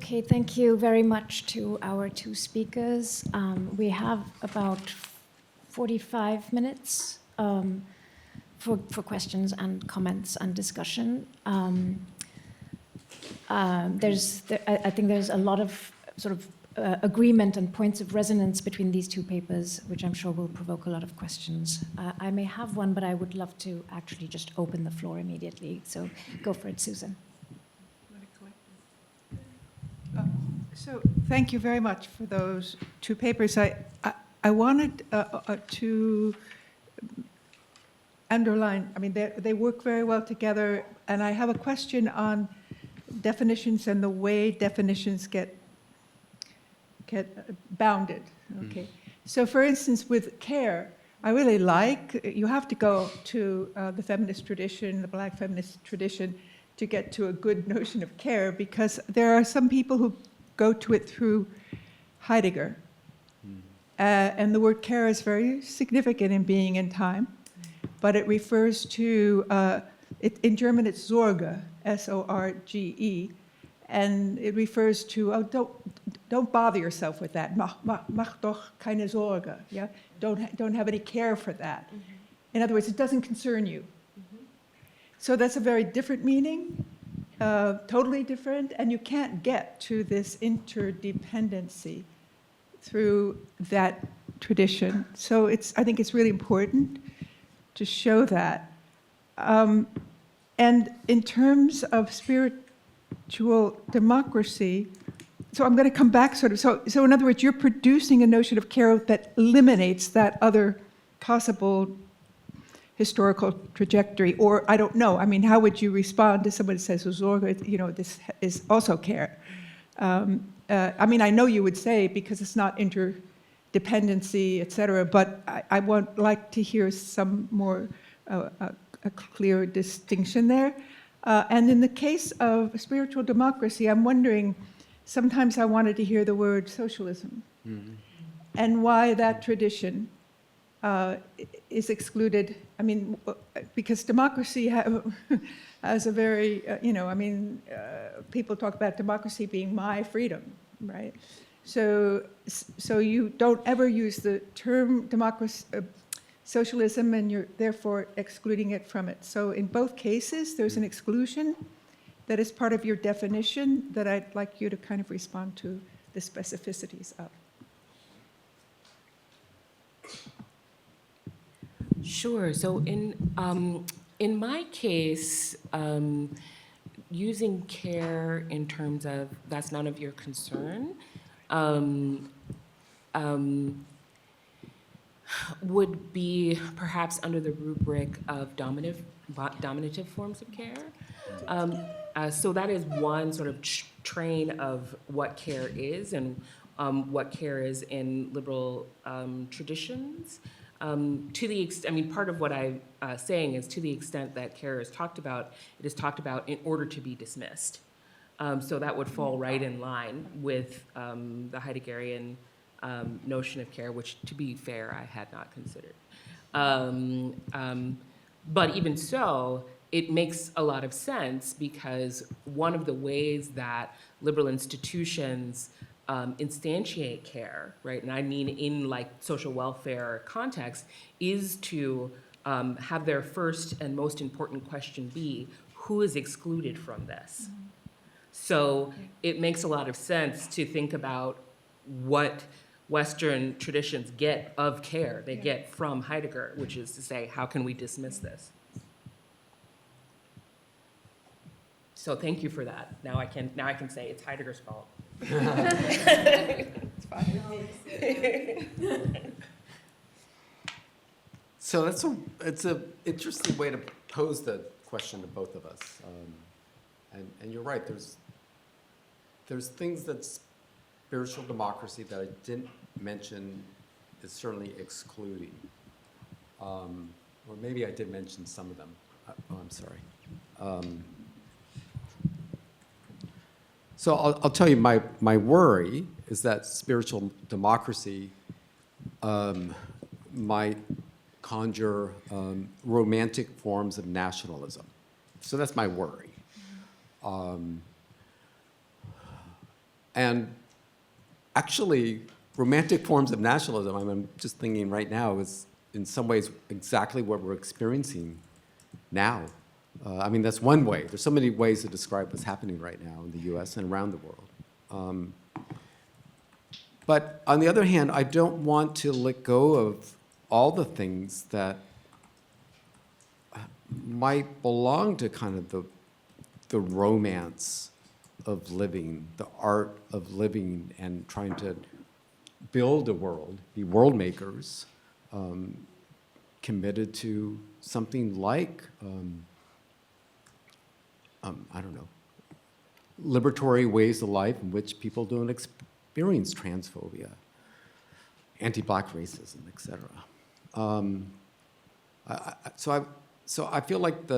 Okay, thank you very much to our two speakers. We have about 45 minutes for questions and comments and discussion. I think there's a lot of sort of agreement and points of resonance between these two papers, which I'm sure will provoke a lot of questions. I may have one, but I would love to actually just open the floor immediately. So go for it, Susan. So thank you very much for those two papers. I wanted to underline, I mean, they work very well together, and I have a question on definitions and the way definitions get bounded. Okay. So for instance, with care, I really like, you have to go to the feminist tradition, the Black feminist tradition, to get to a good notion of care, because there are some people who go to it through Heidegger. And the word care is very significant in being in time, but it refers to, in German it's Sorge, S-O-R-G-E, and it refers to, oh, don't bother yourself with that. Mach doch keine Sorge. Yeah? Don't have any care for that. In other words, it doesn't concern you. So that's a very different meaning, totally different, and you can't get to this interdependency through that tradition. So I think it's really important to show that. And in terms of spiritual democracy, so I'm going to come back sort of, so in other words, you're producing a notion of care that eliminates that other possible historical trajectory, or I don't know. I mean, how would you respond to someone who says, Sorge, you know, this is also care? I mean, I know you would say, because it's not interdependency, et cetera, but I would like to hear some more, a clear distinction there. And in the case of spiritual democracy, I'm wondering, sometimes I wanted to hear the word socialism, and why that tradition is excluded. I mean, because democracy has a very, you know, I mean, people talk about democracy being my freedom, right? So you don't ever use the term democracy, socialism, and you're therefore excluding it from it. So in both cases, there's an exclusion that is part of your definition that I'd like you to kind of respond to the specificities of. Sure. So in my case, using care in terms of that's none of your concern would be perhaps under the rubric of dominative forms of care. So that is one sort of train of what care is and what care is in liberal traditions. To the extent, I mean, part of what I'm saying is to the extent that care is talked about, it is talked about in order to be dismissed. So that would fall right in line with the Heideggerian notion of care, which, to be fair, I had not considered. But even so, it makes a lot of sense because one of the ways that liberal institutions instantiate care, right, and I mean in like social welfare context, is to have their first and most important question be, who is excluded from this? So it makes a lot of sense to think about what Western traditions get of care. They get from Heidegger, which is to say, how can we dismiss this? So thank you for that. Now I can say it's Heidegger's fault. It's fine. So it's an interesting way to pose the question to both of us. And you're right, there's things that spiritual democracy that I didn't mention is certainly excluding. Or maybe I did mention some of them. I'm sorry. So I'll tell you, my worry is that spiritual democracy might conjure romantic forms of nationalism. So that's my worry. And actually, romantic forms of nationalism, I'm just thinking right now, is in some ways exactly what we're experiencing now. I mean, that's one way. There's so many ways to describe what's happening right now in the US and around the world. But on the other hand, I don't want to let go of all the things that might belong to kind of the romance of living, the art of living and trying to build a world, be world makers, committed to something like, I don't know, liberatory ways of life in which people don't experience transphobia, anti-Black racism, et cetera. So I feel like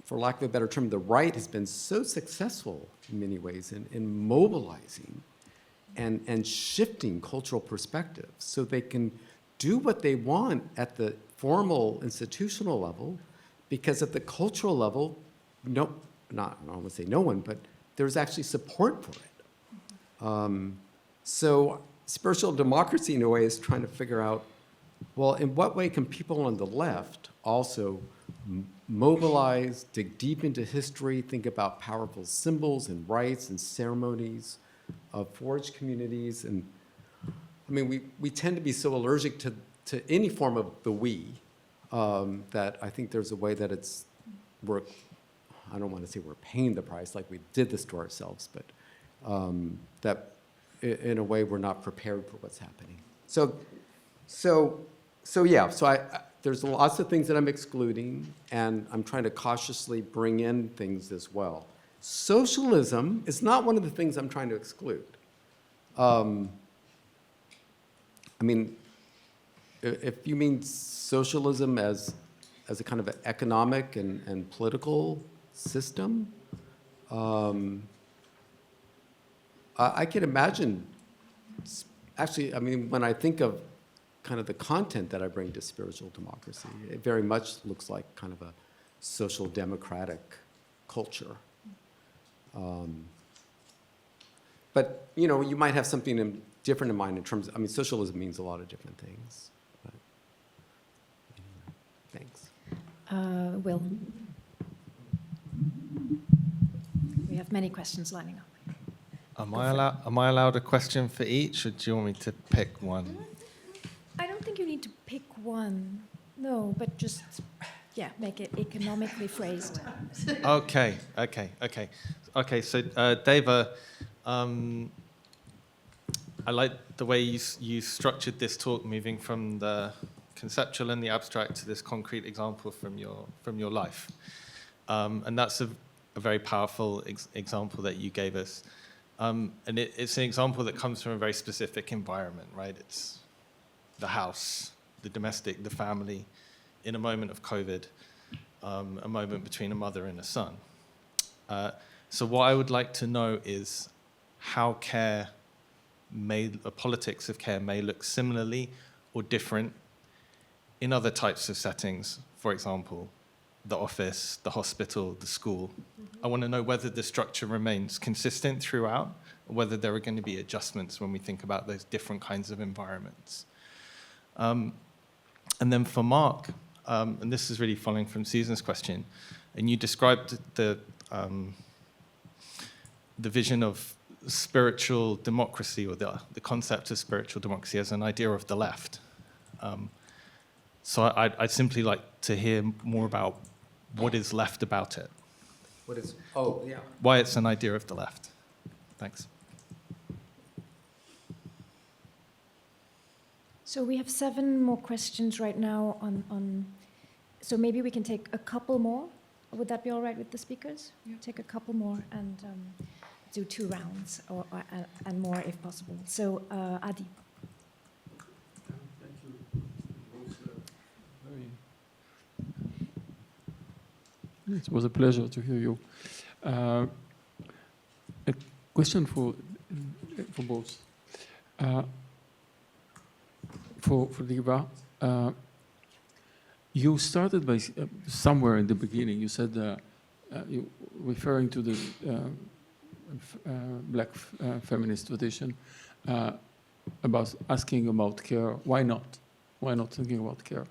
for lack of a better term, the right has been so successful in many ways in mobilizing and shifting cultural perspectives so they can do what they want at the formal institutional level, because at the cultural level, I don't want to say no one, but there's actually support for it. So spiritual democracy, in a way, is trying to figure out, well, in what way can people on the left also mobilize, dig deep into history, think about powerful symbols and rites and ceremonies of forged communities. And I mean, we tend to be so allergic to any form of the we that I think there's a way that I don't want to say we're paying the price like we did this to ourselves, but that in a way we're not prepared for what's happening. So there's lots of things that I'm excluding, and I'm trying to cautiously bring in things as well. Socialism is not one of the things I'm trying to exclude. I mean, if you mean socialism as a kind of an economic and political system, I can imagine, actually, I mean, when I think of kind of the content that I bring to spiritual democracy, it very much looks like kind of a social democratic culture. But, you know, you might have something different in mind in terms of, I mean, socialism means a lot of different things. But anyway, thanks. Will. We have many questions lining up. Am I allowed a question for each, or do you want me to pick one? I don't think you need to pick one. No, but just, yeah, make it economically phrased. Okay. So, Deva, I like the way you structured this talk, moving from the conceptual and the abstract to this concrete example from your life, and that's a very powerful example that you gave us, and it's an example that comes from a very specific environment, right? It's the house, the domestic, the family, in a moment of COVID, a moment between a mother and a son. So what I would like to know is how politics of care may look similarly or different in other types of settings, for example, the office, the hospital, the school. I want to know whether the structure remains consistent throughout, or whether there are going to be adjustments when we think about those different kinds of environments. And then for Mark, and this is really following from Susan's question, and you described the vision of spiritual democracy, or the concept of spiritual democracy as an idea of the left. So I'd simply like to hear more about what is left about it. Why it's an idea of the left. Thanks. So we have 7 more questions right now on so maybe we can take a couple more. Would that be all right with the speakers? Yeah. Take a couple more and do 2 rounds and more if possible. So Adi. Thank you. It was a pleasure to hear you. A question for both. For Deva, you started by somewhere in the beginning. You said you referring to the black feminist tradition, about asking about care. Why not? Why not thinking about care?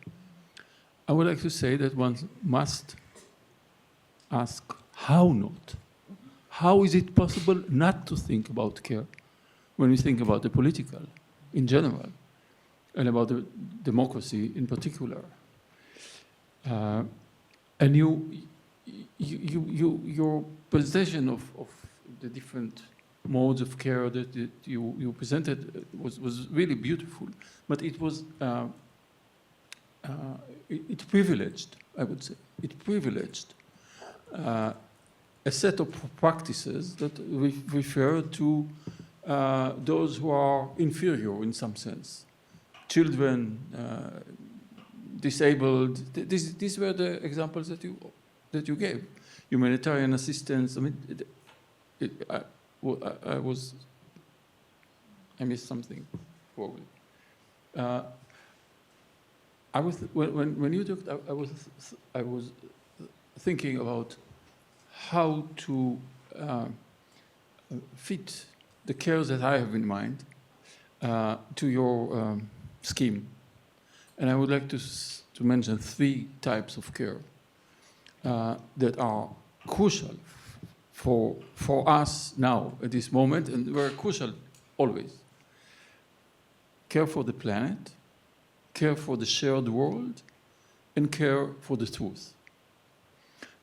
I would like to say that one must ask, how not? How is it possible not to think about care when we think about the political in general and about the democracy in particular? And your presentation of the different modes of care that you presented was really beautiful, but it was it privileged, I would say. It privileged a set of practices that refer to those who are inferior in some sense. Children, disabled, these were the examples that you gave. Humanitarian assistance, I mean, I missed something probably. When you talked, I was thinking about how to fit the care that I have in mind to your scheme, and I would like to mention 3 types of care that are crucial for us now at this moment, and were crucial always. Care for the planet, care for the shared world, and care for the truth.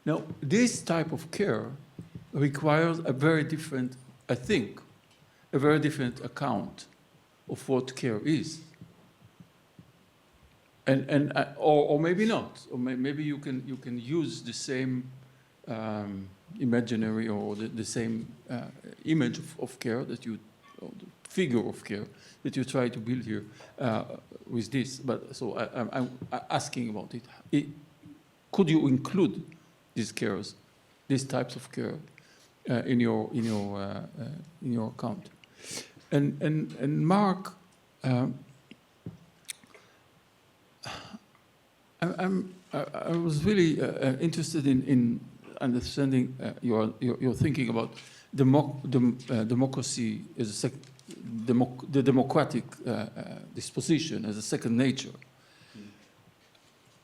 Now, this type of care requires a very different, I think, a very different account of what care is. Or maybe not, or maybe you can use the same imaginary or the same image of care that you, or the figure of care that you try to build here with this. But so I'm asking about it. Could you include these cares, these types of care, in your account? And Mark, I was really interested in understanding your thinking about democracy as the democratic disposition as a second nature.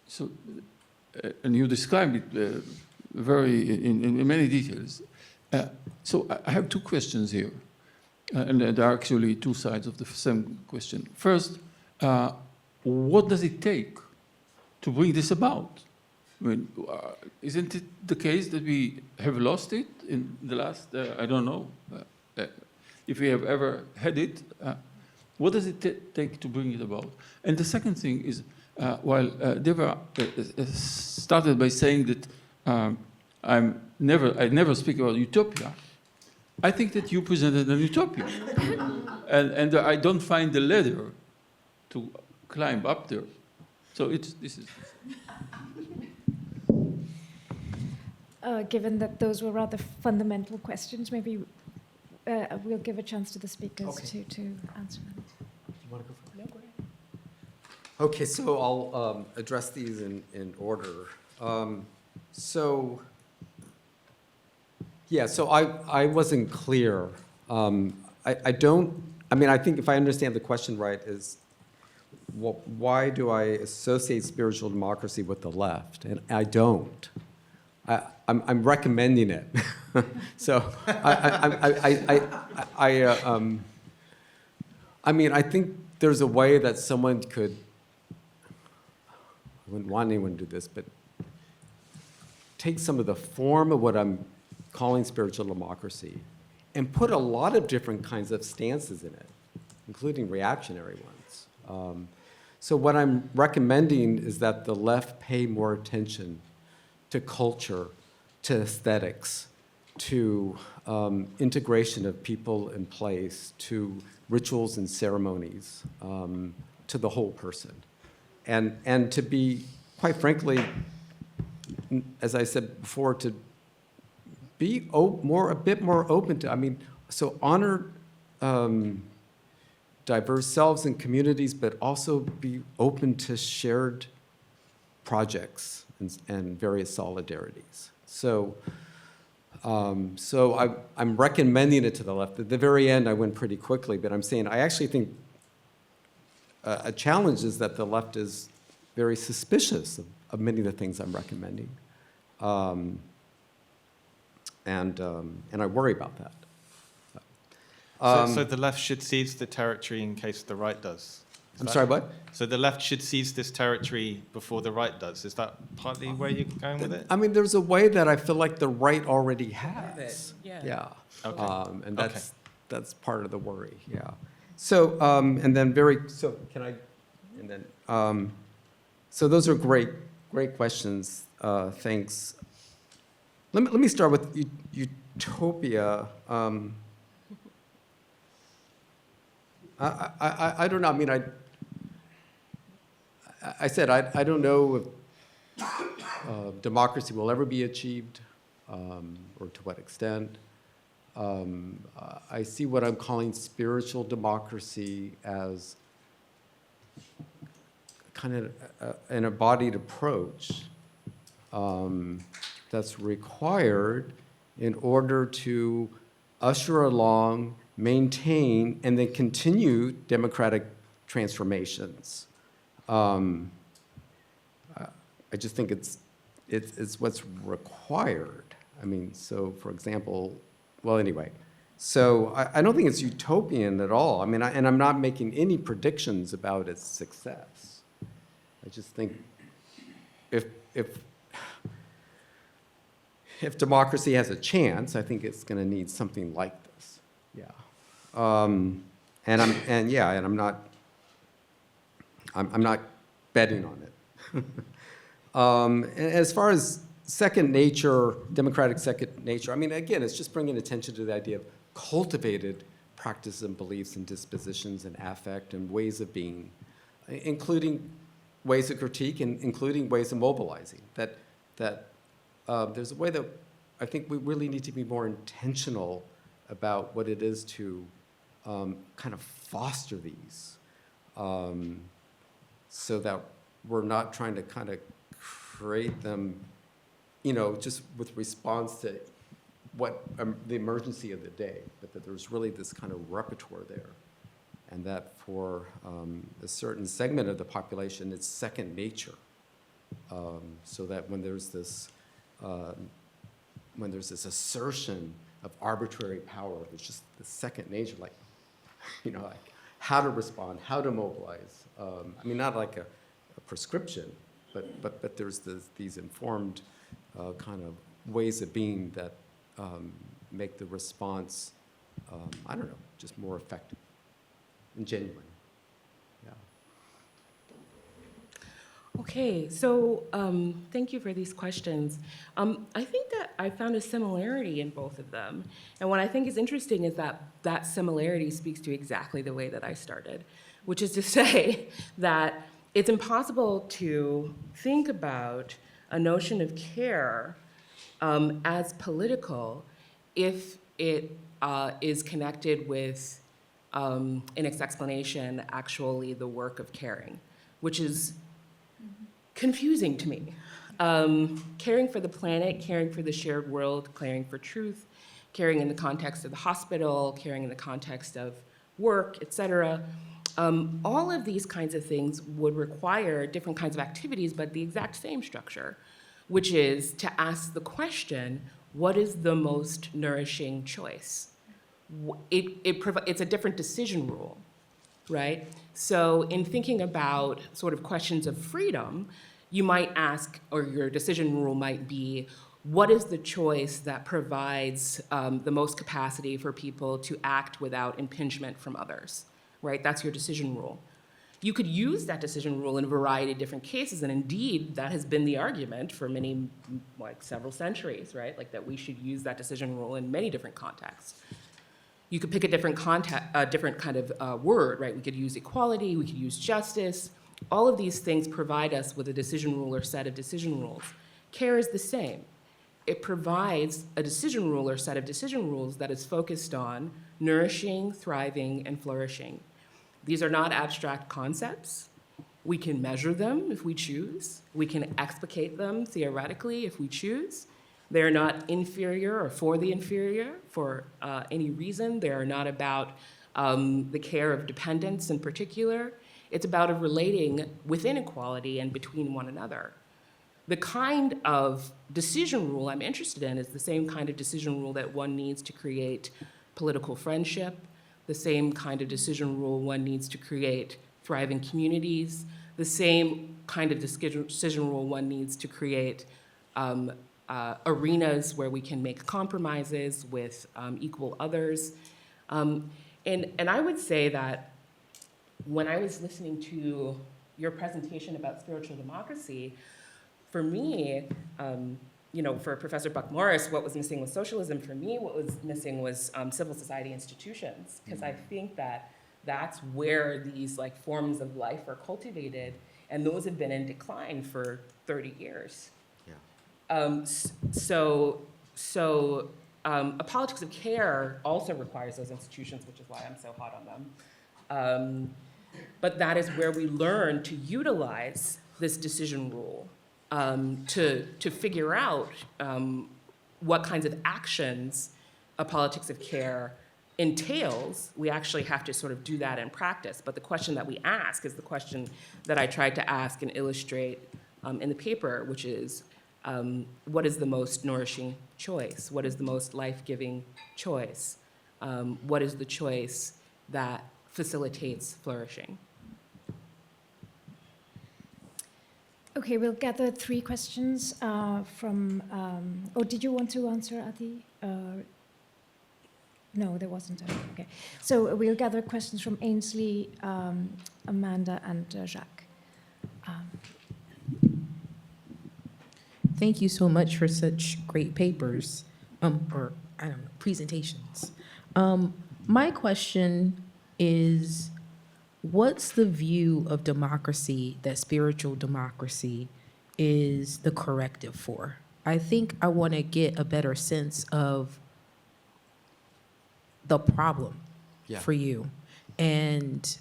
So, and you described it very in many details. So I have 2 questions here, and there are actually 2 sides of the same question. First, what does it take to bring this about? I mean, isn't it the case that we have lost it in the last, I don't know, if we have ever had it? What does it take to bring it about? And the second thing is, while Deva started by saying that I never speak about utopia, I think that you presented an utopia. and I don't find the ladder to climb up there. So this is... Given that those were rather fundamental questions, maybe we'll give a chance to the speakers to answer them. You want to go first? No, go ahead. Okay, so I'll address these in order. So I wasn't clear. I think if I understand the question right is, why do I associate spiritual democracy with the left? And I don't. I'm recommending it. So I think there's a way that someone could, I wouldn't want anyone to do this, but take some of the form of what I'm calling spiritual democracy and put a lot of different kinds of stances in it, including reactionary ones. So what I'm recommending is that the left pay more attention to culture, to aesthetics, to integration of people and place, to rituals and ceremonies, to the whole person. And to be, quite frankly, as I said before, to be a bit more open to, so honor diverse selves and communities, but also be open to shared projects and various solidarities. So So I'm recommending it to the left. At the very end, I went pretty quickly, but I'm saying I actually think a challenge is that the left is very suspicious of many of the things I'm recommending. And I worry about that. So the left should seize the territory in case the right does. Is I'm that- sorry, what? So the left should seize this territory before the right does. Is that partly where you're going with it? I mean, there's a way that I feel like the right already has. Yeah. Yeah. Okay. And Okay. that's part of the worry, yeah. So, and then so can I, and then, so those are great questions, thanks. Let me start with utopia. I don't know, I mean, I said, I don't know if democracy will ever be achieved, or to what extent. I see what I'm calling spiritual democracy as kind of an embodied approach that's required in order to usher along, maintain, and then continue democratic transformations. I just think it's what's required. I mean, so for example, well, anyway, so I don't think it's utopian at all. I mean, and I'm not making any predictions about its success. I just think if democracy has a chance, I think it's going to need something like this. Yeah, I'm not betting on it. As far as second nature, democratic second nature, I mean, again, it's just bringing attention to the idea of cultivated practices and beliefs and dispositions and affect and ways of being, including ways of critique and including ways of mobilizing. That there's a way that I think we really need to be more intentional about what it is to kind of foster these, so that we're not trying to kind of create them, just with response to what the emergency of the day, but that there's really this kind of repertoire there, and that for a certain segment of the population, it's second nature, so that when there's this assertion of arbitrary power, it's just the second nature, like how to respond, how to mobilize. I mean, not like a prescription, but there's these informed kind of ways of being that make the response, I don't know, just more effective and genuine. Yeah. Okay, so thank you for these questions. I think that I found a similarity in both of them. And what I think is interesting is that that similarity speaks to exactly the way that I started, which is to say that it's impossible to think about a notion of care as political if it is connected with, in its explanation, actually the work of caring, which is confusing to me. Caring for the planet, caring for the shared world, caring for truth, caring in the context of the hospital, caring in the context of work, et cetera. All of these kinds of things would require different kinds of activities, but the exact same structure, which is to ask the question, what is the most nourishing choice? It's a different decision rule, right? So in thinking about sort of questions of freedom, you might ask, or your decision rule might be, what is the choice that provides the most capacity for people to act without impingement from others, right? That's your decision rule. You could use that decision rule in a variety of different cases, and indeed, that has been the argument for many, like several centuries, right? Like that we should use that decision rule in many different contexts. You could pick a different kind of word, right? We could use equality, we could use justice. All of these things provide us with a decision rule or set of decision rules. Care is the same. It provides a decision rule or set of decision rules that is focused on nourishing, thriving, and flourishing. These are not abstract concepts. We can measure them if we choose. We can explicate them theoretically if we choose. They're not inferior or for the inferior for any reason. They're not about the care of dependents in particular. It's about a relating within equality and between one another. The kind of decision rule I'm interested in is the same kind of decision rule that one needs to create political friendship, the same kind of decision rule one needs to create thriving communities, the same kind of decision rule one needs to create arenas where we can make compromises with equal others. And I would say that when I was listening to your presentation about spiritual democracy, for me, for Professor Buck Morris, what was missing was socialism. For me, what was missing was civil society institutions, because I think that that's where these like forms of life are cultivated, and those have been in decline for 30 years. Yeah. A politics of care also requires those institutions, which is why I'm so hot on them. But that is where we learn to utilize this decision rule to figure out what kinds of actions a politics of care entails. We actually have to sort of do that in practice. But the question that we ask is the question that I tried to ask and illustrate in the paper, which is, what is the most nourishing choice? What is the most life-giving choice? What is the choice that facilitates flourishing? Okay, we'll gather 3 questions from, did you want to answer, Adi? No, there wasn't any. Okay. So we'll gather questions from Ainsley, Amanda, and Jacques. Thank you so much for such great papers, presentations. My question is, what's the view of democracy that spiritual democracy is the corrective for? I think I want to get a better sense of the problem for you and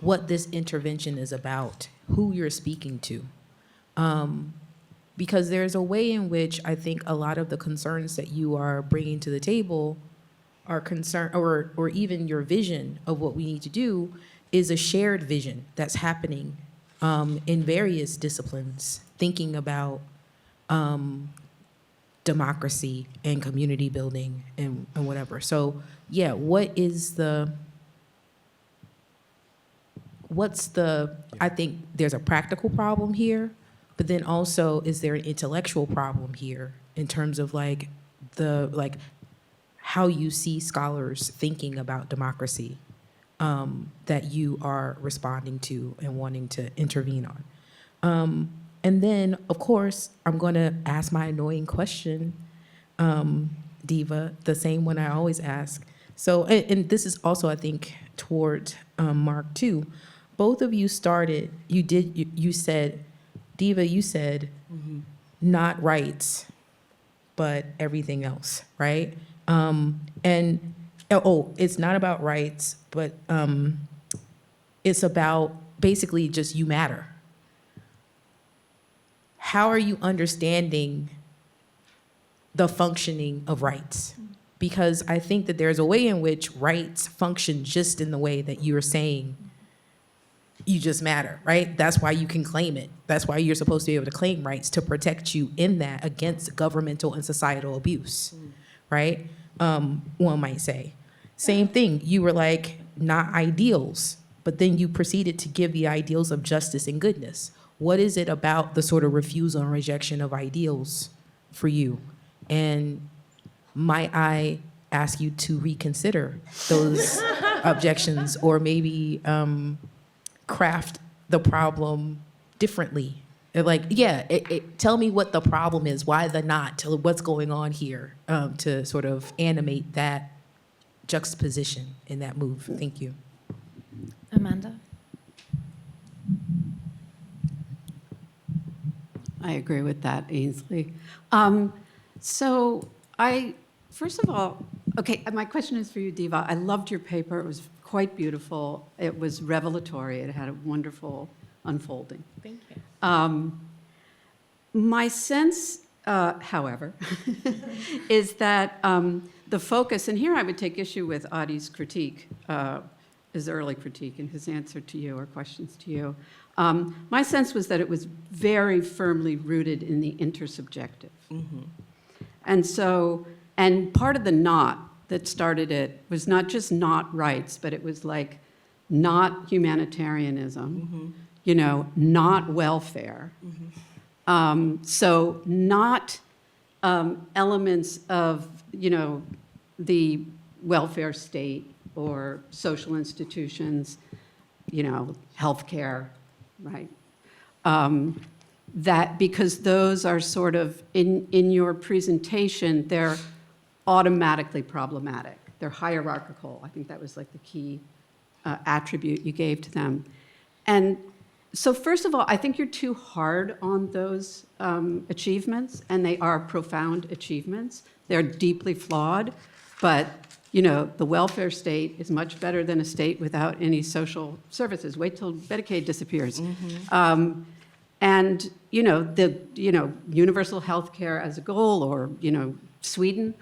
what this intervention is about, who you're speaking to. Because there's a way in which I think a lot of the concerns that you are bringing to the table are concerned, or even your vision of what we need to do is a shared vision that's happening in various disciplines, thinking about democracy and community building and whatever. So yeah, what's the, I think there's a practical problem here, but then also is there an intellectual problem here in terms of how you see scholars thinking about democracy that you are responding to and wanting to intervene on. And then, of course, I'm going to ask my annoying question, Deva, the same one I always ask. So, and this is also, I think, toward Mark, too. Both of you started, you said, Deva, you said, not rights, but everything else, right? It's not about rights, but it's about basically just you matter. How are you understanding the functioning of rights? Because I think that there's a way in which rights function just in the way that you're saying you just matter, right? That's why you can claim it. That's why you're supposed to be able to claim rights, to protect you in that against governmental and societal abuse, right? One might say. Same thing, you were like, not ideals, but then you proceeded to give the ideals of justice and goodness. What is it about the sort of refusal and rejection of ideals for you? And might I ask you to reconsider those objections, or maybe craft the problem differently? Tell me what the problem is, why the not, what's going on here, to sort of animate that juxtaposition in that move. Thank you. Amanda? I agree with that, Ainsley. First of all, okay, my question is for you, Deva. I loved your paper. It was quite beautiful. It was revelatory. It had a wonderful unfolding. Thank you. My sense however, is that the focus, and here I would take issue with Adi's critique, his early critique and his answer to you or questions to you. My sense was that it was very firmly rooted in the intersubjective. Mm-hmm. And so, and part of the not that started it was not just not rights, but it was like not humanitarianism, Mm-hmm. Not welfare. Mm-hmm. So not elements of, the welfare state or social institutions, healthcare, right? That because those are sort of, in your presentation, they're automatically problematic. They're hierarchical. I think that was like the key attribute you gave to them. And so first of all, I think you're too hard on those achievements, and they are profound achievements. They're deeply flawed, but the welfare state is much better than a state without any social services. Wait till Medicaid disappears. Mm-hmm. And the universal health care as a goal, or Sweden,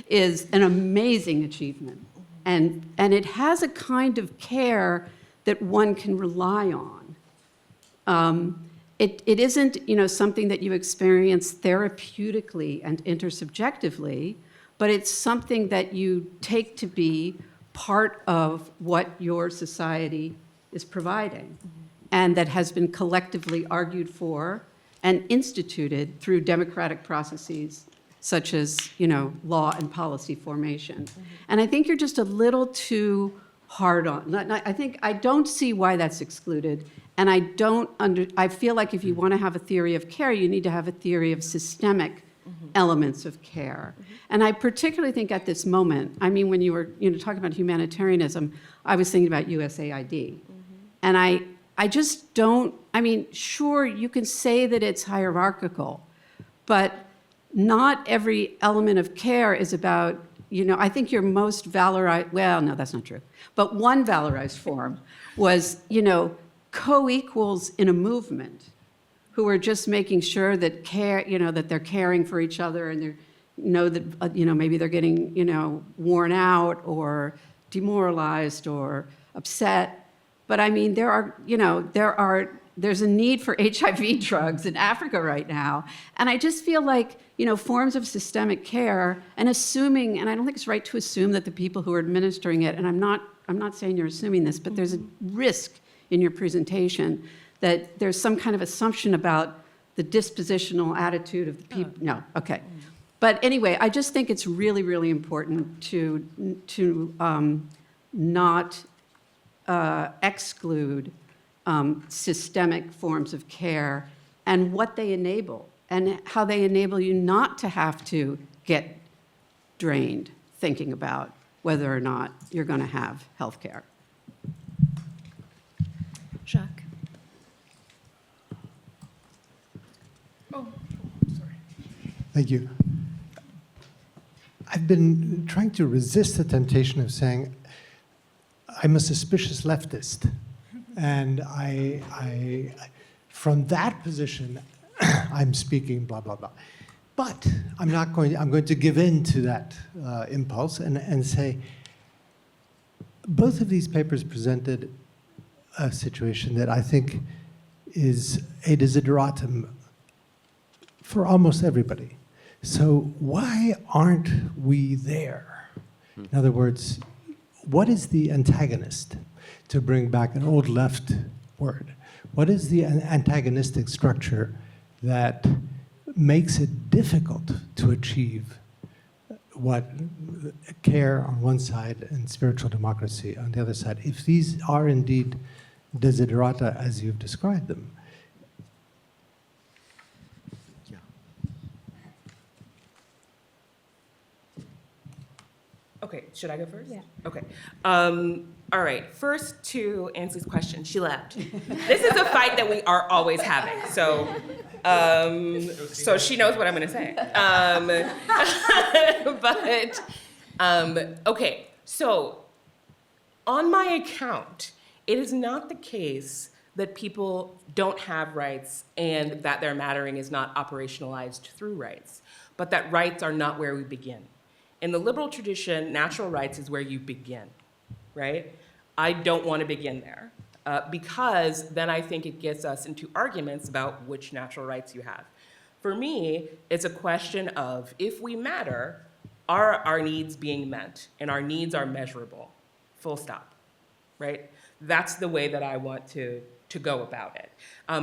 is an amazing achievement, and it has a kind of care that one can rely on. It isn't something that you experience therapeutically and intersubjectively, but it's something that you take to be part of what your society is providing, and that has been collectively argued for and instituted through democratic processes such as law and policy formation. And I think you're just a little too hard on. I don't see why that's excluded, and I feel like if you want to have a theory of care, you need to have a theory of systemic elements of care. And I particularly think at this moment, when you were talking about humanitarianism, I was thinking about USAID. And I just don't, sure, you can say that it's hierarchical, but not every element of care is about, I think your most valorized, well, no, that's not true. But one valorized form was, co-equals in a movement who are just making sure that that they're caring for each other, and they know that, maybe they're getting, worn out or demoralized or upset. But there's a need for HIV drugs in Africa right now. And I just feel like, forms of systemic care, and assuming, and I don't think it's right to assume that the people who are administering it, and I'm not saying you're assuming this, but there's a risk in your presentation that there's some kind of assumption about the dispositional attitude of the people. No, okay. But anyway, I just think it's really, really important to not exclude systemic forms of care and what they enable, and how they enable you not to have to get drained thinking about whether or not you're going to have health care. Jacques. Thank you. I've been trying to resist the temptation of saying, I'm a suspicious leftist. And from that position, I'm speaking blah, blah, blah. But I'm going to give in to that impulse and say, both of these papers presented a situation that I think is a desideratum for almost everybody. So why aren't we there? In other words, what is the antagonist, to bring back an old left word? What is the antagonistic structure that makes it difficult to achieve what care on one side and spiritual democracy on the other side? If these are indeed desiderata as you've described them. Yeah. Okay, should I go first? Yeah. Okay. All right, first to Ansie's question, she left. This is a fight that we are always having, so she knows what I'm gonna say. Okay, so on my account, it is not the case that people don't have rights and that their mattering is not operationalized through rights, but that rights are not where we begin. In the liberal tradition, natural rights is where you begin, right? I don't want to begin there because then I think it gets us into arguments about which natural rights you have. For me, it's a question of if we matter, are our needs being met? And our needs are measurable, full stop, right? That's the way that I want to go about it.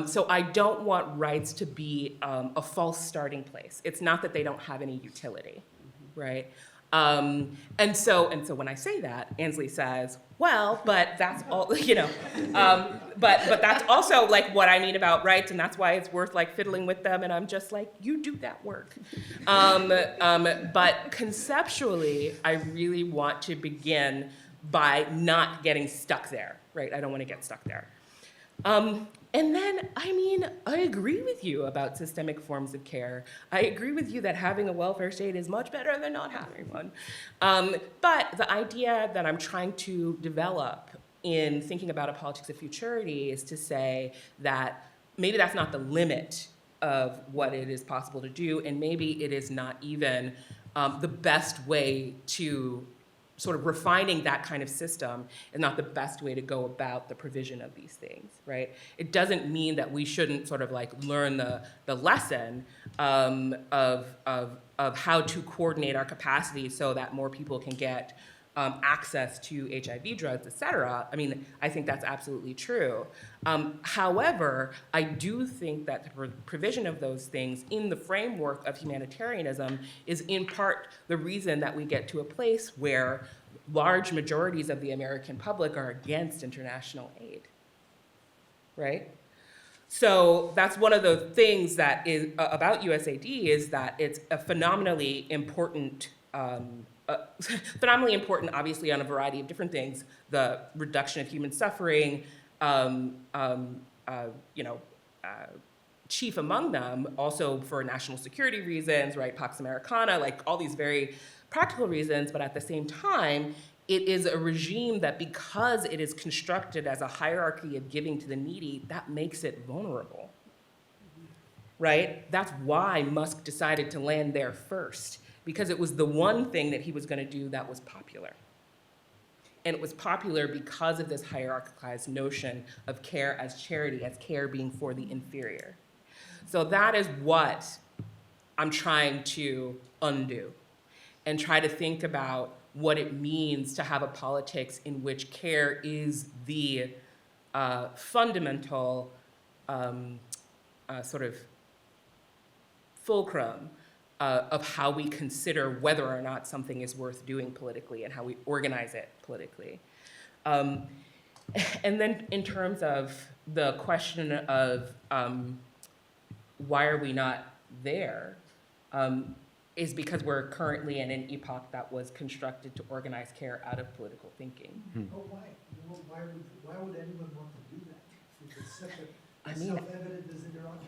So I don't want rights to be a false starting place. It's not that they don't have any utility, right? And so when I say that, Ansley says, well, but that's all, but that's also like what I mean about rights, and that's why it's worth like fiddling with them, and I'm just like, you do that work. But conceptually, I really want to begin by not getting stuck there, right? I don't want to get stuck there. And then, I mean, I agree with you about systemic forms of care. I agree with you that having a welfare state is much better than not having one. But the idea that I'm trying to develop in thinking about a politics of futurity is to say that maybe that's not the limit of what it is possible to do, and maybe it is not even the best way to sort of refining that kind of system is not the best way to go about the provision of these things, right? It doesn't mean that we shouldn't sort of like learn the lesson of how to coordinate our capacity so that more people can get access to HIV drugs, et cetera. I mean, I think that's absolutely true. However, I do think that the provision of those things in the framework of humanitarianism is in part the reason that we get to a place where large majorities of the American public are against international aid, right? So that's one of the things that is about USAID is that it's a phenomenally important obviously on a variety of different things, the reduction of human suffering, chief among them, also for national security reasons, right, Pax Americana, like all these very practical reasons, but at the same time, it is a regime that because it is constructed as a hierarchy of giving to the needy, that makes it vulnerable, right? That's why Musk decided to land there first, because it was the one thing that he was gonna do that was popular. And it was popular because of this hierarchicalized notion of care as charity, as care being for the inferior. So that is what I'm trying to undo and try to think about what it means to have a politics in which care is the fundamental sort of fulcrum of how we consider whether or not something is worth doing politically and how we organize it politically. And then in terms of the question of why are we not there, is because we're currently in an epoch that was constructed to organize care out of political thinking. Oh, why? Why would anyone want to do that? If it's such I mean, self-evident as in your own. I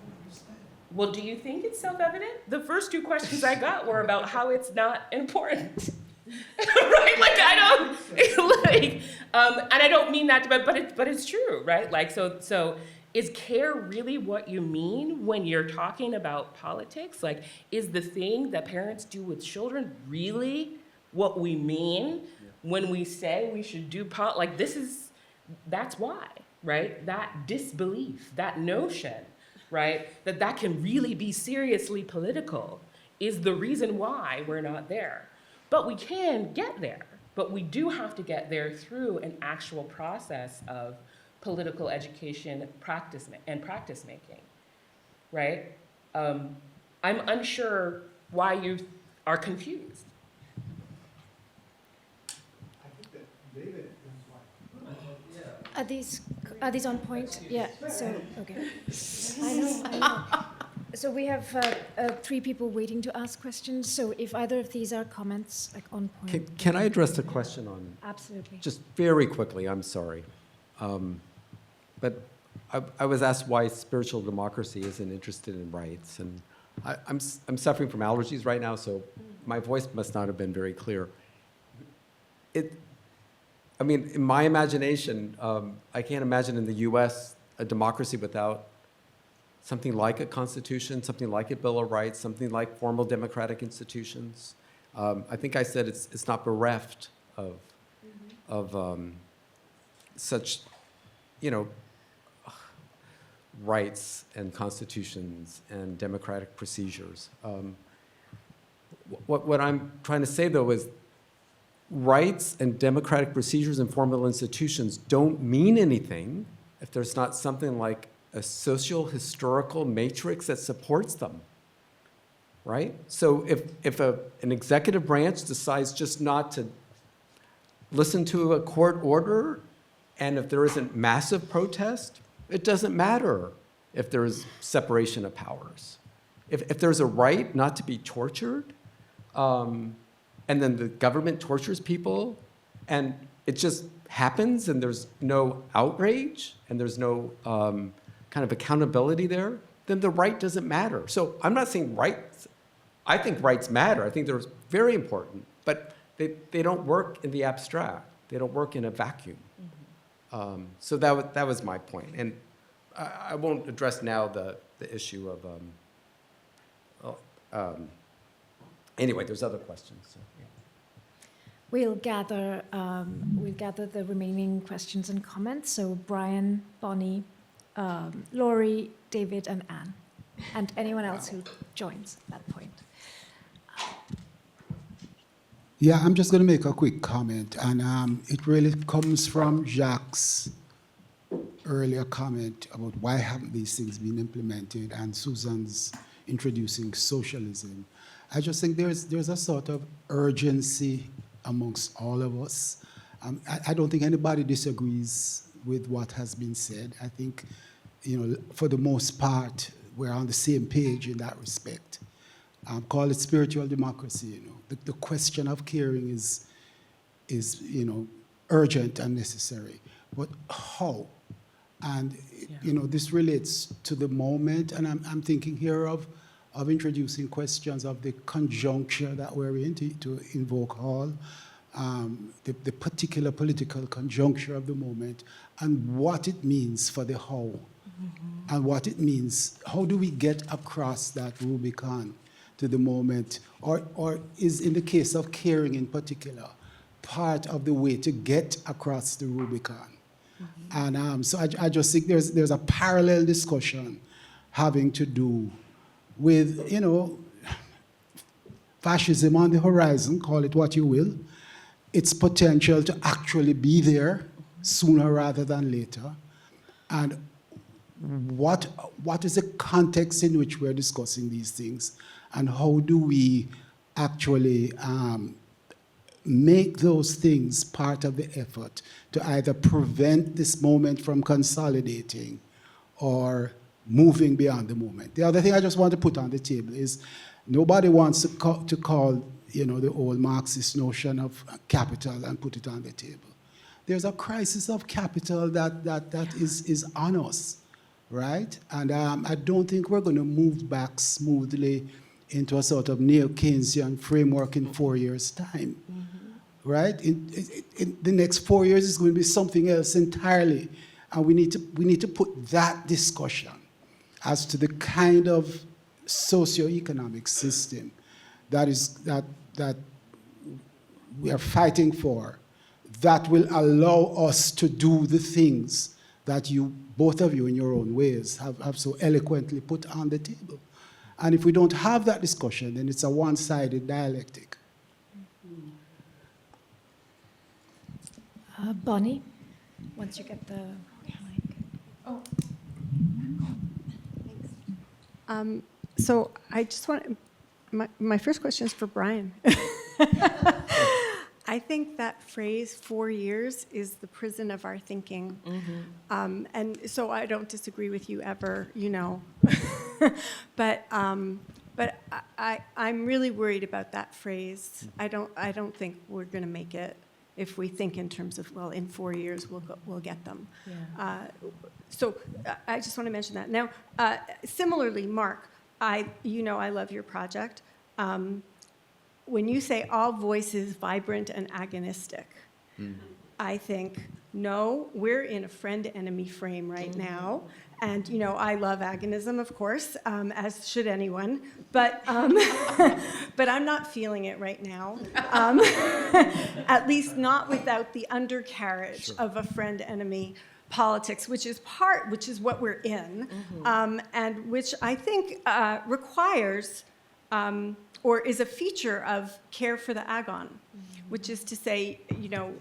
don't understand. Well, do you think it's self-evident? The first two questions I got were about how it's not important. Right? Like I don't like, and I don't mean that, but it's true, right? Like so is care really what you mean when you're talking about politics? Like, is the thing that parents do with children really what we mean when we say we should do like that's why, right? That disbelief, that notion, right? That can really be seriously political is the reason why we're not there. But we can get there, but we do have to get there through an actual process of political education practice making, right? I'm unsure why you are confused. I think that David is why. Are these on point? Yeah, so, okay. I know. So we have 3 people waiting to ask questions, so if either of these are comments, like on point. Can I address the question on? Absolutely. Just very quickly, I'm sorry. But I was asked why spiritual democracy isn't interested in rights, and I'm suffering from allergies right now, so my voice must not have been very clear. I mean, in my imagination, I can't imagine in the U.S. a democracy without something like a constitution, something like a Bill of Rights, something like formal democratic institutions. I think I said it's not bereft of such, rights and constitutions and democratic procedures. What I'm trying to say, though, is rights and democratic procedures and formal institutions don't mean anything if there's not something like a social historical matrix that supports them, right? So if an executive branch decides just not to listen to a court order, and if there isn't massive protest, it doesn't matter if there is separation of powers. If there's a right not to be tortured, and then the government tortures people, and it just happens, and there's no outrage, and there's no kind of accountability there, then the right doesn't matter. So I'm not saying rights, I think rights matter. I think they're very important, but they don't work in the abstract. They don't work in a vacuum. So that was my point. And I won't address now the issue of, anyway, there's other questions. So, yeah. We'll gather the remaining questions and comments. So Brian, Bonnie, Laurie, David, and Anne, and anyone else who joins at that point. Yeah, I'm just going to make a quick comment, and it really comes from Jacques' earlier comment about why haven't these things been implemented, and Susan's introducing socialism. I just think there's a sort of urgency amongst all of us. I don't think anybody disagrees with what has been said. I think, for the most part, we're on the same page in that respect. Call it spiritual democracy. The question of caring is urgent and necessary. But how? And this relates to the moment, and I'm thinking here of introducing questions of the conjuncture that we're in, to invoke all, the particular political conjuncture of the moment, and what it means for the how, and what it means. How do we get across that Rubicon to the moment, or is, in the case of caring in particular, part of the way to get across the Rubicon? And so I just think there's a parallel discussion having to do with, fascism on the horizon, call it what you will, its potential to actually be there sooner rather than later, and what is the context in which we're discussing these things, and how do we actually make those things part of the effort to either prevent this moment from consolidating or moving beyond the moment. The other thing I just want to put on the table is nobody wants to call the old Marxist notion of capital and put it on the table. There's a crisis of capital that is on us, right? And I don't think we're going to move back smoothly into a sort of neo-Keynesian framework in 4 years' time, right? In the next 4 years is going to be something else entirely, and we need to put that discussion as to the kind of socio-economic system that we are fighting for, that will allow us to do the things that both of you in your own ways have so eloquently put on the table. And if we don't have that discussion, then it's a one-sided dialectic. Bonnie, once you get the mic. Oh. Thanks. So I just want, my first question is for Brian. I think that phrase, 4 years, is the prison of our thinking. And so I don't disagree with you ever, but I'm really worried about that phrase. I don't think we're going to make it if we think in terms of, well, in 4 years we'll get them. Yeah. So I just want to mention that. Now, similarly, Mark, I love your project. When you say all voices vibrant and agonistic, I think, no, we're in a friend-enemy frame right now. And, you know, I love agonism, of course, as should anyone, but, but I'm not feeling it right now. At least not without the undercarriage of a friend-enemy politics, which is what we're in, and which I think requires, or is a feature of care for the agon, which is to say, you know,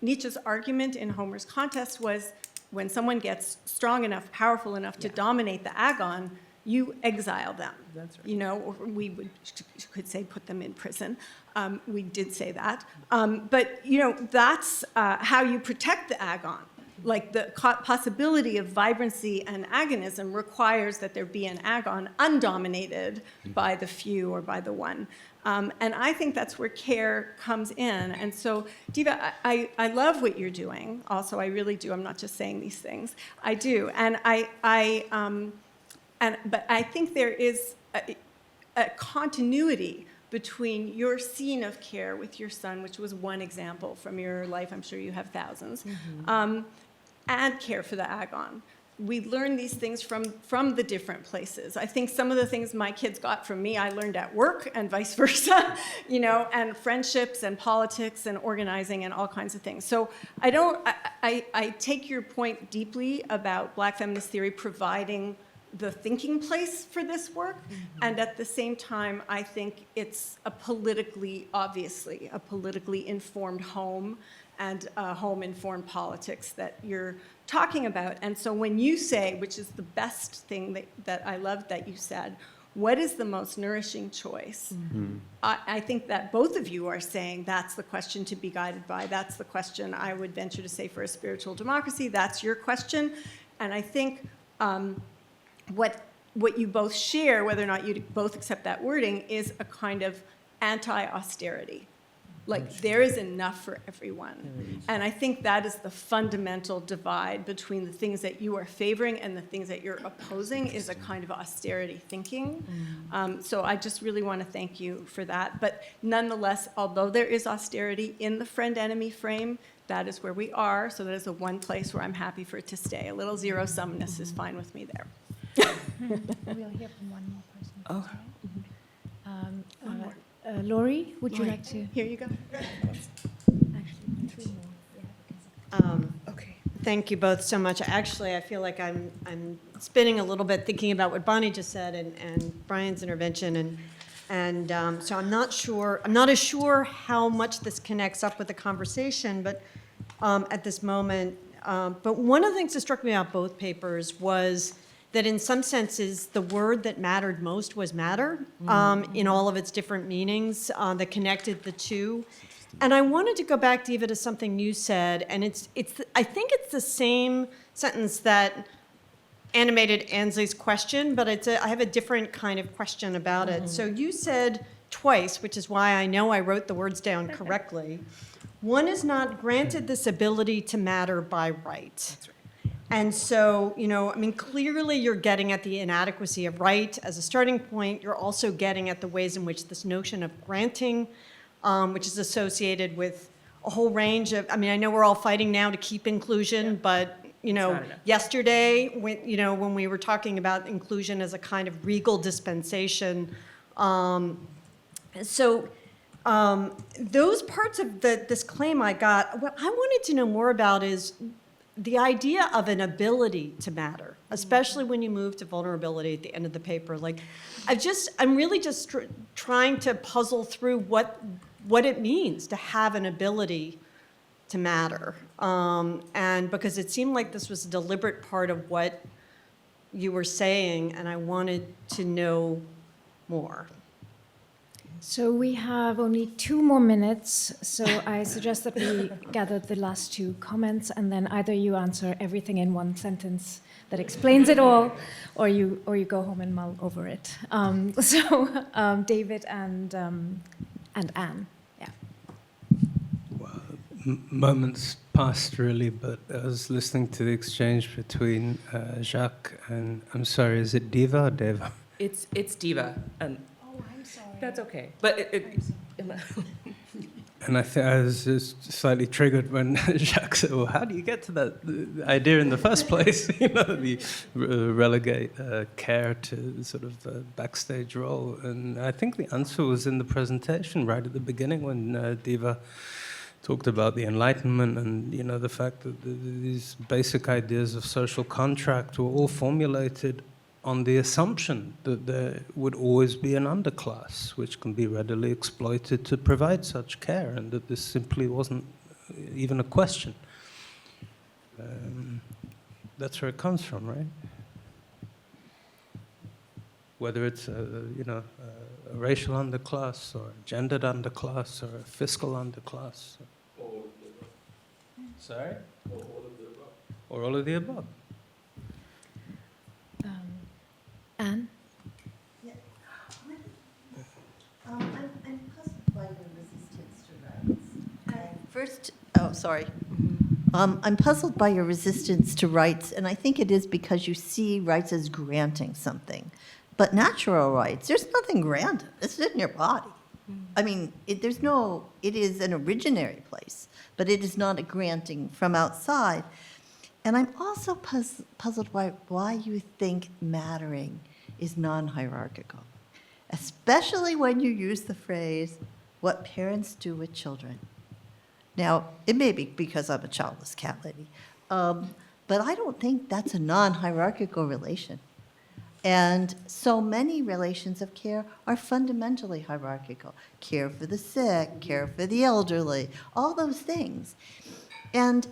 Nietzsche's argument in Homer's Contest was, when someone gets strong enough, powerful enough to dominate the agon, you exile them. That's right. You know, or we could say put them in prison. We did say that. But, you know, that's how you protect the agon. Like the possibility of vibrancy and agonism requires that there be an agon undominated by the few or by the one. And I think that's where care comes in. And so, Deva, I love what you're doing. Also, I really do. I'm not just saying these things. I do. And but I think there is a continuity between your scene of care with your son, which was one example from your life. I'm sure you have thousands, and care for the agon. We learn these things from the different places. I think some of the things my kids got from me, I learned at work and vice versa, you know, and friendships and politics and organizing and all kinds of things. So I take your point deeply about Black feminist theory providing the thinking place for this work. And at the same time, I think it's obviously a politically informed home and home-informed politics that you're talking about. And so when you say, which is the best thing that I love that you said, what is the most nourishing choice? I think that both of you are saying that's the question to be guided by. That's the question, I would venture to say, for a spiritual democracy. That's your question. And I think what you both share, whether or not you both accept that wording, is a kind of anti-austerity. Like, there is enough for everyone. And I think that is the fundamental divide between the things that you are favoring and the things that you're opposing, is a kind of austerity thinking. So I just really want to thank you for that. But nonetheless, although there is austerity in the friend-enemy frame, that is where we are. So that is the one place where I'm happy for it to stay. A little zero-sumness is fine with me there. We'll hear from one more person. Oh. One more. Laurie, would you like to? Here you go. Actually, three more. Okay. Thank you both so much. Actually, I feel like I'm spinning a little bit thinking about what Bonnie just said and Brian's intervention, and so I'm not as sure how much this connects up with the conversation, but at this moment. But one of the things that struck me about both papers was that in some senses, the word that mattered most was matter, in all of its different meanings that connected the two. And I wanted to go back, Deva, to something you said, and I think it's the same sentence that animated Ansley's question, but I have a different kind of question about it. So you said twice, which is why I know I wrote the words down correctly, one is not granted this ability to matter by right. That's right. And so, you know, I mean, clearly you're getting at the inadequacy of right as a starting point. You're also getting at the ways in which this notion of granting, which is associated with a whole range of, I mean, I know we're all fighting now to keep inclusion, but, you know, yesterday, when we were talking about inclusion as a kind of regal dispensation, those parts of this claim I got, what I wanted to know more about is the idea of an ability to matter, especially when you move to vulnerability at the end of the paper. Like, I'm really just trying to puzzle through what it means to have an ability to matter. And because it seemed like this was a deliberate part of what you were saying, and I wanted to know more. So we have only 2 more minutes, so I suggest that we gather the last 2 comments, and then either you answer everything in one sentence that explains it all, or you go home and mull over it. David and Anne, yeah. Well, moments passed really, but I was listening to the exchange between Jacques and, I'm sorry, is it Deva or Deva? It's Deva. I'm sorry. That's okay. But And I was just slightly triggered when Jacques said, well, how do you get to that idea in the first place? Relegate care to sort of a backstage role. And I think the answer was in the presentation right at the beginning when Deva talked about the Enlightenment and, the fact that these basic ideas of social contract were all formulated on the assumption that there would always be an underclass which can be readily exploited to provide such care, and that this simply wasn't even a question. That's where it comes from, right? Whether it's a racial underclass or a gendered underclass or a fiscal underclass. Sorry? Or all of the above. Anne? I'm puzzled by your resistance to rights. First, I'm puzzled by your resistance to rights, and I think it is because you see rights as granting something. But natural rights, there's nothing granted. It's in your body. I mean, it is an originary place, but it is not a granting from outside. And I'm also puzzled by why you think mattering is non-hierarchical, especially when you use the phrase, what parents do with children. Now, it may be because I'm a childless cat lady, but I don't think that's a non-hierarchical relation. And so many relations of care are fundamentally hierarchical. Care for the sick, care for the elderly, all those things. And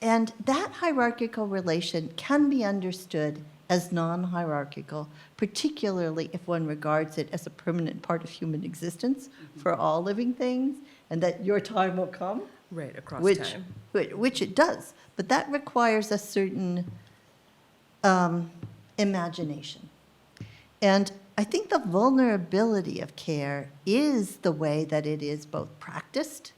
that hierarchical relation can be understood as non-hierarchical, particularly if one regards it as a permanent part of human existence for all living things, and that your time will come. Right, across time. Which it does. But that requires a certain imagination. And I think the vulnerability of care is the way that it is both practiced,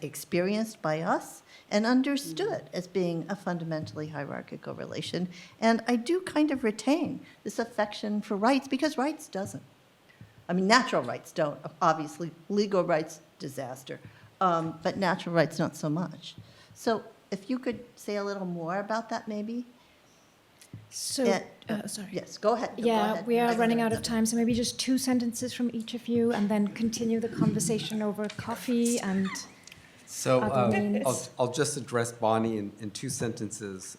experienced by us, and understood as being a fundamentally hierarchical relation. And I do kind of retain this affection for rights, because rights doesn't. I mean, natural rights don't. Obviously, legal rights, disaster. But natural rights, not so much. So if you could say a little more about that, maybe? So, sorry. Yes, go ahead. Go Yeah, ahead. we are running out of time, so maybe just 2 sentences from each of you, and then continue the conversation over coffee and So other means. I'll just address Bonnie in 2 sentences.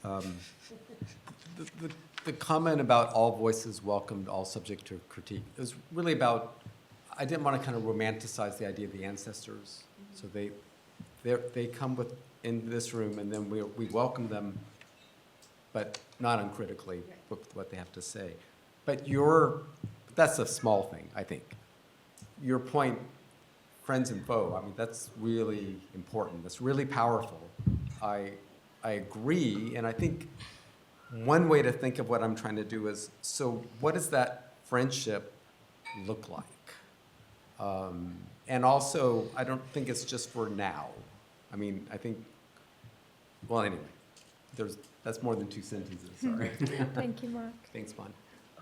The comment about all voices welcomed, all subject to critique, is really about, I didn't want to kind of romanticize the idea of the ancestors. So they come in this room, and then we welcome them, but not uncritically with what they have to say. But that's a small thing, I think. Your point, friends and foe, I mean, that's really important. That's really powerful. I agree, and I think one way to think of what I'm trying to do is, so what does that friendship look like? And also, I don't think it's just for now. I mean, I think, well, anyway, that's more than 2 sentences, sorry. Thank you, Mark. Thanks, Bonnie.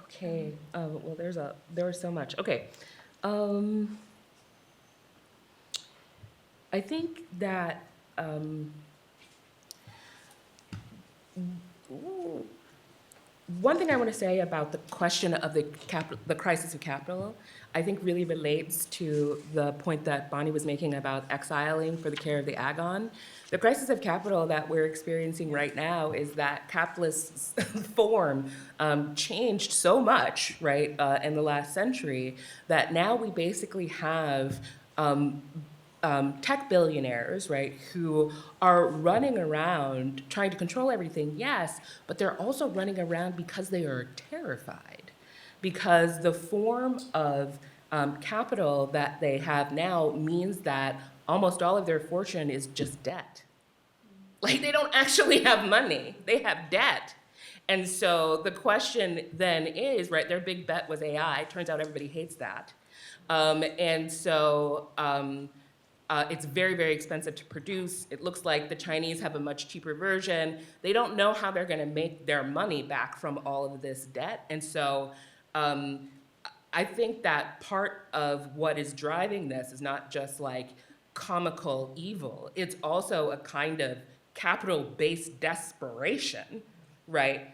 Okay, well, there was so much. Okay. I think that one thing I want to say about the question of the crisis of capital, I think really relates to the point that Bonnie was making about exiling for the care of the agon. The crisis of capital that we're experiencing right now is that capitalist form changed so much, right, in the last century, that now we basically have tech billionaires, right, who are running around trying to control everything, yes, but they're also running around because they are terrified. Because the form of capital that they have now means that almost all of their fortune is just debt. Like, they don't actually have money, they have debt. And so the question then is, right, their big bet was AI. Turns out everybody hates that. And so it's very, very expensive to produce. It looks like the Chinese have a much cheaper version. They don't know how they're gonna make their money back from all of this debt. And so I think that part of what is driving this is not just like comical evil, it's also a kind of capital-based desperation, right?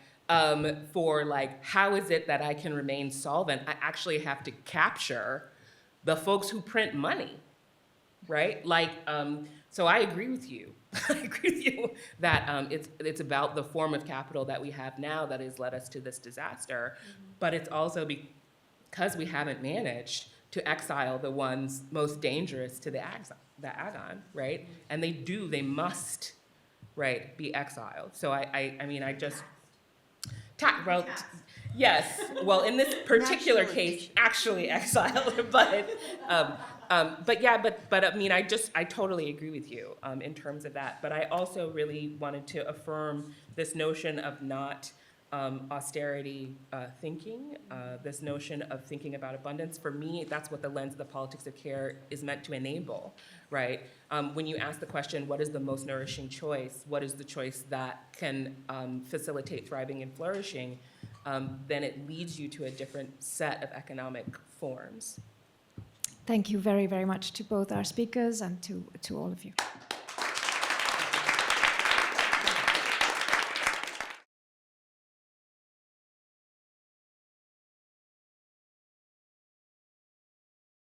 For like, how is it that I can remain solvent? I actually have to capture the folks who print money, right? Like, so I agree with you. I agree with you that it's about the form of capital that we have now that has led us to this disaster, but it's also because we haven't managed to exile the ones most dangerous to the agon, right? And they must, right, be exiled. So I mean, I just, well, yes, well, in this particular case, actually exiled, but yeah, but I mean, I totally agree with you in terms of that. But I also really wanted to affirm this notion of not austerity thinking, this notion of thinking about abundance. For me, that's what the lens of the politics of care is meant to enable, right? When you ask the question, what is the most nourishing choice? What is the choice that can facilitate thriving and flourishing? Then it leads you to a different set of economic forms. Thank you very, very much to both our speakers and to all of you.